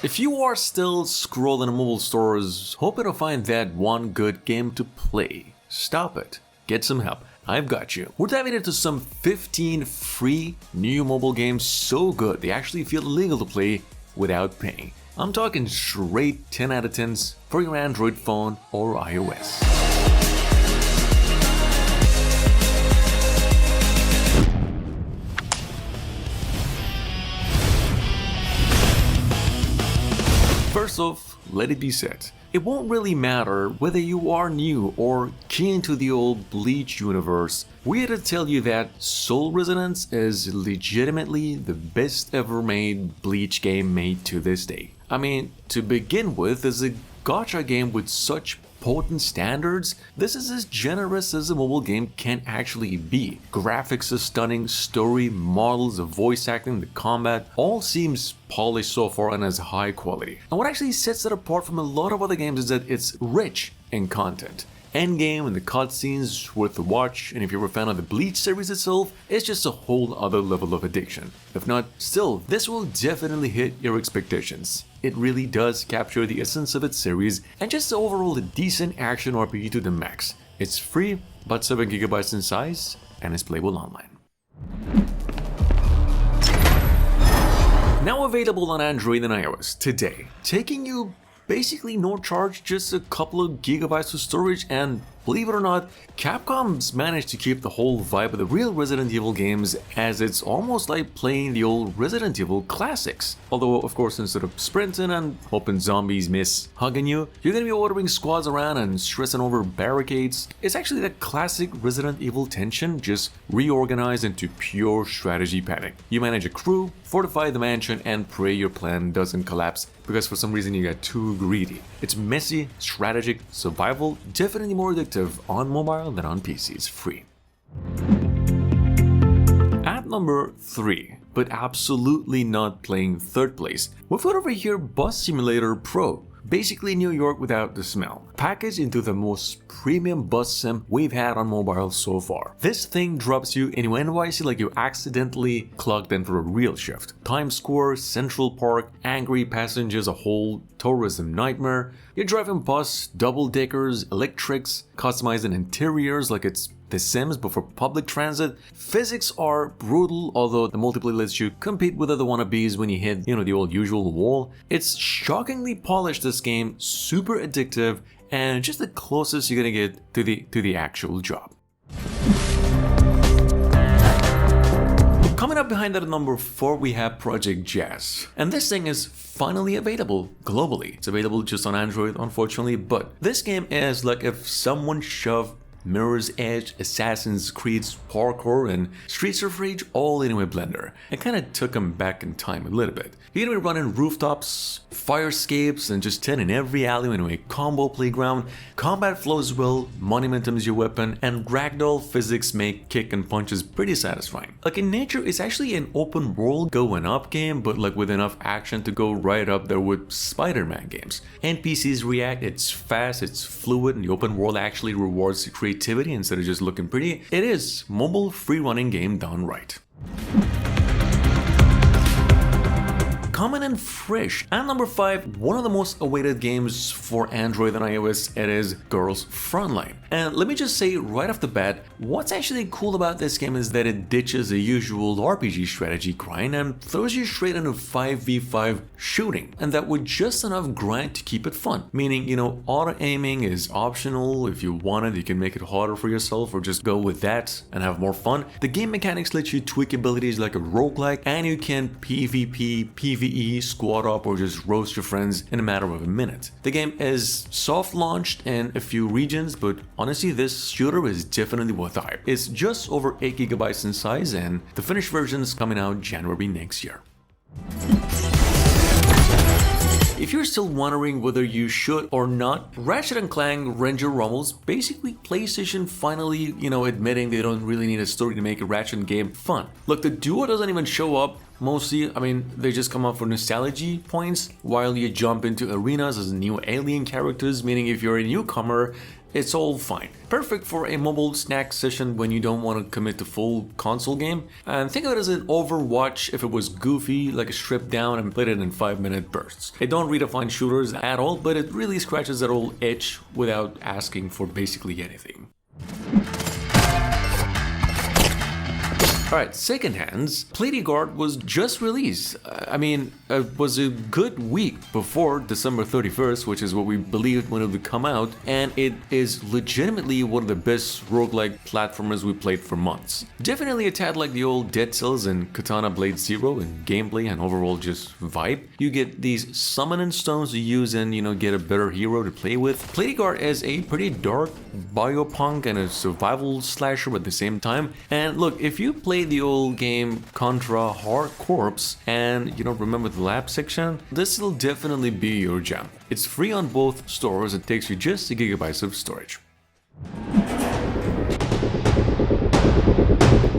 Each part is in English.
If you are still scrolling in mobile stores hoping to find that one good game to play, stop it. Get some help. I've got you. We're diving into some 15 free new mobile games so good they actually feel legal to play without paying. I'm talking straight 10 out of 10s for your Android phone or iOS. First off, let it be said, it won't really matter whether you are new or keen to the old Bleach universe. We're here to tell you that Soul Resonance is legitimately the best ever made Bleach game made to this day. I mean, to begin with, as a gacha game with such potent standards, this is as generous as a mobile game can actually be. Graphics are stunning, story, models, the voice acting, the combat, all seems polished so far and as high quality. And what actually sets it apart from a lot of other games is that it's rich in content. Endgame and the cutscenes worth the watch, and if you're a fan of the Bleach series itself, it's just a whole other level of addiction. If not, still, this will definitely hit your expectations. It really does capture the essence of its series and just overall a decent action RPG to the max. It's free, about 7 GB in size, and it's playable online. Now available on Android and iOS today, taking you basically no charge, just a couple of gigabytes of storage, and believe it or not, Capcom's managed to keep the whole vibe of the real Resident Evil games, as it's almost like playing the old Resident Evil classics. Although, of course, instead of sprinting and hoping zombies miss hugging you, you're gonna be ordering squads around and stressing over barricades. It's actually that classic Resident Evil tension, just reorganized into pure strategy panic. You manage a crew, fortify the mansion, and pray your plan doesn't collapse because for some reason you got too greedy. It's messy, strategic, survival, definitely more addictive on mobile than on PCs, free. At number 3, but absolutely not playing third place, we've got over here Bus Simulator Pro. Basically New York without the smell. Packaged into the most premium bus sim we've had on mobile so far. This thing drops you into NYC like you accidentally clocked in for a real shift. Times Square, Central Park, angry passengers, a whole tourism nightmare. You're driving bus, double-deckers, electrics, customizing interiors like it's The Sims but for public transit. Physics are brutal, although the multiplayer lets you compete with other wannabes when you hit, the old usual wall. It's shockingly polished, this game, super addictive, and just the closest you're gonna get to the actual job. Coming up behind that at number 4, we have Project Jazz. And this thing is finally available globally. It's available just on Android, unfortunately, but this game is like if someone shoved Mirror's Edge, Assassin's Creed's parkour, and Streets of Rage all into a blender. It kinda took them back in time a little bit. You're gonna be running rooftops, fire escapes, and just turning every alley into a combo playground. Combat flows well, Monumentum is your weapon, and ragdoll physics make kick and punches pretty satisfying. Like in nature, it's actually an open world going up game, but like with enough action to go right up there with Spider-Man games. NPCs react, it's fast, it's fluid, and the open world actually rewards the creativity instead of just looking pretty. It is mobile free running game done right. Coming in fresh at number 5, one of the most awaited games for Android and iOS, it is Girls Frontline. And let me just say right off the bat, what's actually cool about this game is that it ditches the usual RPG strategy grind and throws you straight into 5v5 shooting, and that with just enough grind to keep it fun. Meaning, auto aiming is optional. If you want it, you can make it harder for yourself or just go with that and have more fun. The game mechanics let you tweak abilities like a roguelike, and you can PvP, PvE, squad up, or just roast your friends in a matter of a minute. The game is soft launched in a few regions, but honestly this shooter is definitely worth the hype. It's just over 8 GB in size, and the finished version is coming out January next year. If you're still wondering whether you should or not, Ratchet & Clank Ranger Rumbles, basically PlayStation finally, admitting they don't really need a story to make a Ratchet game fun. Look, the duo doesn't even show up mostly. I mean, they just come up for nostalgia points while you jump into arenas as new alien characters, meaning if you're a newcomer, it's all fine. Perfect for a mobile snack session when you don't want to commit to full console game. And think of it as an Overwatch if it was goofy, like a stripped down and played it in 5-minute bursts. It don't redefine shooters at all, but it really scratches that old itch without asking for basically anything. Alright, second hands, Guard was just released. I mean, it was a good week before December 31st, which is what we believed when it would come out, and it is legitimately one of the best roguelike platformers we played for months. Definitely a tad like the old Dead Cells and Katana Blade Zero in gameplay and overall just vibe. You get these summoning stones to use and, get a better hero to play with. Guard is a pretty dark biopunk and a survival slasher at the same time, and look, if you play the old game Contra Hard Corps and you don't remember the lab section, this will definitely be your jam. It's free on both stores, it takes you just 1 GB of storage.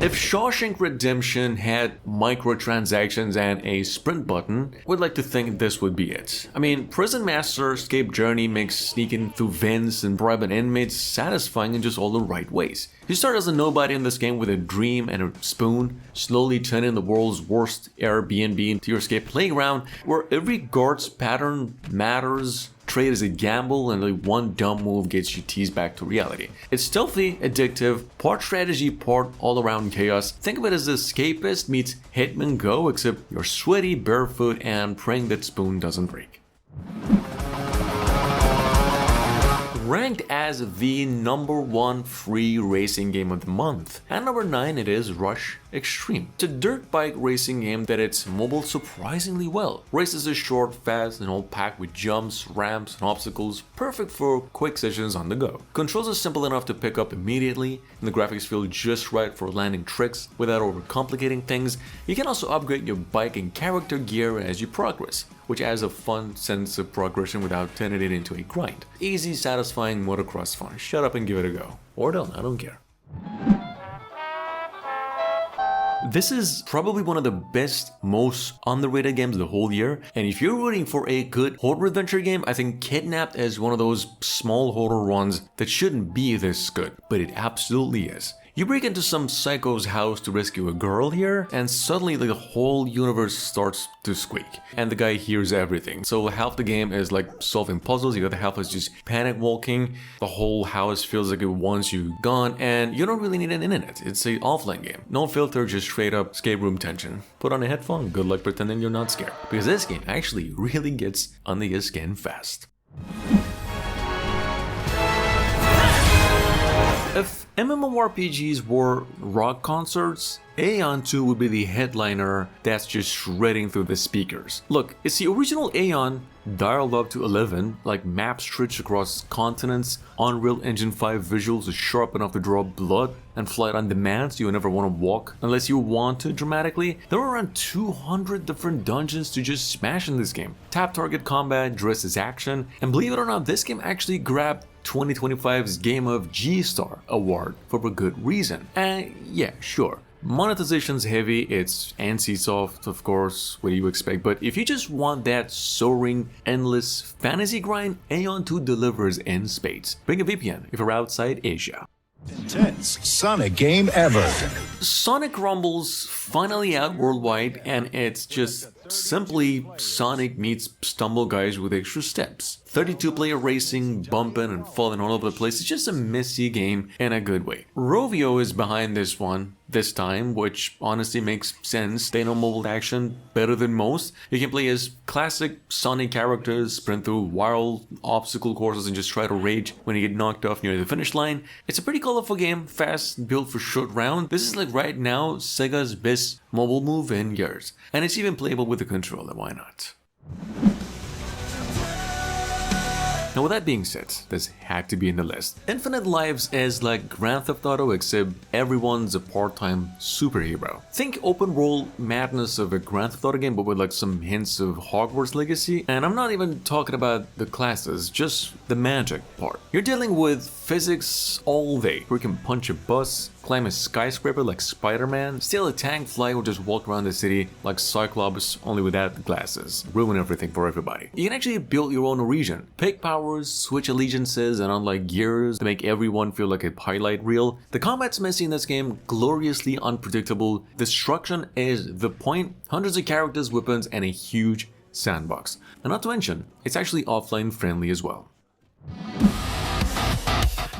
If Shawshank Redemption had microtransactions and a sprint button, we'd like to think this would be it. I mean, Prison Master Escape Journey makes sneaking through vents and bribing inmates satisfying in just all the right ways. You start as a nobody in this game with a dream and a spoon, slowly turning the world's worst Airbnb into your escape playground, where every guard's pattern matters. Trade is a gamble and only one dumb move gets you teased back to reality. It's stealthy, addictive, part strategy, part all-around chaos. Think of it as Escapist meets Hitman Go, except you're sweaty, barefoot, and praying that spoon doesn't break. Ranked as the #1 free racing game of the month. At number 9 it is Rush Xtreme. It's a dirt bike racing game that it's mobile surprisingly well. Races are short, fast, and all packed with jumps, ramps, and obstacles, perfect for quick sessions on the go. Controls are simple enough to pick up immediately, and the graphics feel just right for landing tricks without overcomplicating things. You can also upgrade your bike and character gear as you progress, which adds a fun sense of progression without turning it into a grind. Easy, satisfying motocross fun. Shut up and give it a go. Or don't, I don't care. This is probably one of the best, most underrated games of the whole year, and if you're rooting for a good horror adventure game, I think Kidnapped is one of those small horror ones that shouldn't be this good, but it absolutely is. You break into some psycho's house to rescue a girl here, and suddenly the whole universe starts to squeak, and the guy hears everything. So half the game is like solving puzzles, the other half is just panic walking. The whole house feels like it wants you gone, and you don't really need an internet. It's an offline game. No filter, just straight up escape room tension. Put on a headphone, good luck pretending you're not scared. Because this game actually really gets under your skin fast. If MMORPGs were rock concerts, Aeon 2 would be the headliner that's just shredding through the speakers. Look, it's the original Aeon dialed up to 11, like map stretched across continents, Unreal Engine 5 visuals are sharp enough to draw blood, and flight on demand so you never want to walk unless you want to dramatically. There are around 200 different dungeons to just smash in this game. Tap target combat, dressed as action, and believe it or not, this game actually grabbed 2025's Game of G-Star award for a good reason. And yeah, sure. Monetization's heavy, it's NC-soft, of course, what do you expect? But if you just want that soaring, endless fantasy grind, Aeon 2 delivers in spades. Bring a VPN if you're outside Asia. Intense Sonic game ever. Sonic Rumble's finally out worldwide, and it's just simply Sonic meets Stumble Guys with extra steps. 32-player racing, bumping and falling all over the place. It's just a messy game in a good way. Rovio is behind this one this time, which honestly makes sense. They know mobile action better than most. You can play as classic Sonic characters, sprint through wild obstacle courses and just try to rage when you get knocked off near the finish line. It's a pretty colorful game, fast, built for short round. This is like right now Sega's best mobile move in years. And it's even playable with a controller, why not? Now with that being said, this had to be in the list. Infinite Lives is like Grand Theft Auto, except everyone's a part-time superhero. Think open world madness of a Grand Theft Auto game, but with like some hints of Hogwarts Legacy. And I'm not even talking about the classes, just the magic part. You're dealing with physics all day. You can punch a bus, climb a skyscraper like Spider-Man, steal a tank, fly, or just walk around the city like Cyclops, only without glasses. Ruin everything for everybody. You can actually build your own region, pick powers, switch allegiances, and unlock gears to make everyone feel like a highlight reel. The combat's messy in this game, gloriously unpredictable. Destruction is the point, hundreds of characters, weapons, and a huge sandbox. And not to mention, it's actually offline friendly as well.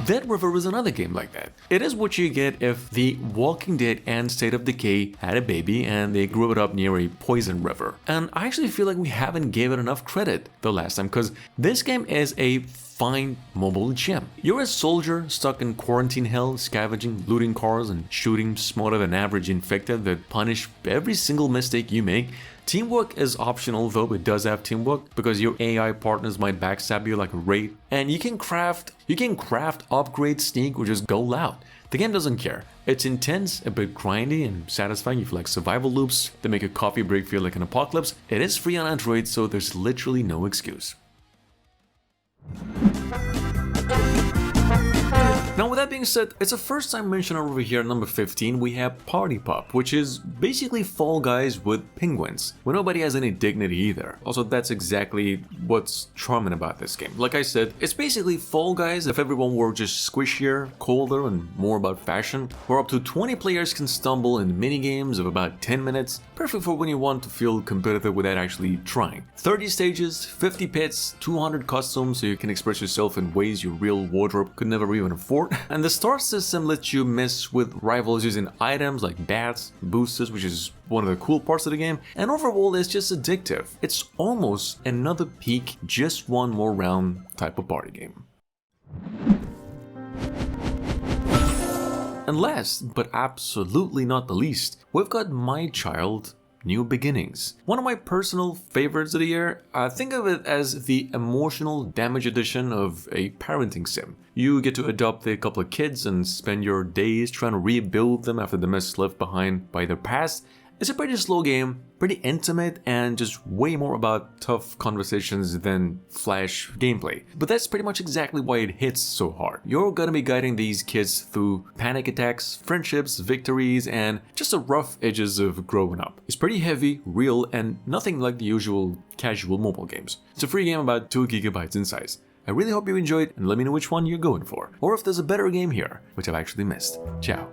Dead River is another game like that. It is what you get if The Walking Dead and State of Decay had a baby and they grew it up near a poison river. And I actually feel like we haven't given it enough credit the last time, because this game is a fine mobile gem. You're a soldier stuck in quarantine hell, scavenging, looting cars, and shooting smarter than average infected that punish every single mistake you make. Teamwork is optional, though it does have teamwork, because your AI partners might backstab you like a raid. And you can craft upgrades, sneak, or just go loud. The game doesn't care. It's intense, a bit grindy, and satisfying if you like survival loops that make a coffee break feel like an apocalypse. It is free on Android, so there's literally no excuse. Now, with that being said, it's a first time mention over here, number 15, we have Party Pop, which is basically Fall Guys with penguins, where nobody has any dignity either. Also, that's exactly what's charming about this game. Like I said, it's basically Fall Guys if everyone were just squishier, colder, and more about fashion, where up to 20 players can stumble in minigames of about 10 minutes, perfect for when you want to feel competitive without actually trying. 30 stages, 50 pits, 200 costumes so you can express yourself in ways your real wardrobe could never even afford. And the star system lets you mess with rivals using items like bats, boosters, which is one of the cool parts of the game, and overall it's just addictive. It's almost another peak, just one more round type of party game. And last, but absolutely not the least, we've got My Child New Beginnings. One of my personal favorites of the year. I think of it as the emotional damage edition of a parenting sim. You get to adopt a couple of kids and spend your days trying to rebuild them after the mess left behind by their past. It's a pretty slow game, pretty intimate, and just way more about tough conversations than flash gameplay. But that's pretty much exactly why it hits so hard. You're gonna be guiding these kids through panic attacks, friendships, victories, and just the rough edges of growing up. It's pretty heavy, real, and nothing like the usual casual mobile games. It's a free game about 2 GB in size. I really hope you enjoyed, and let me know which one you're going for, or if there's a better game here, which I've actually missed. Ciao.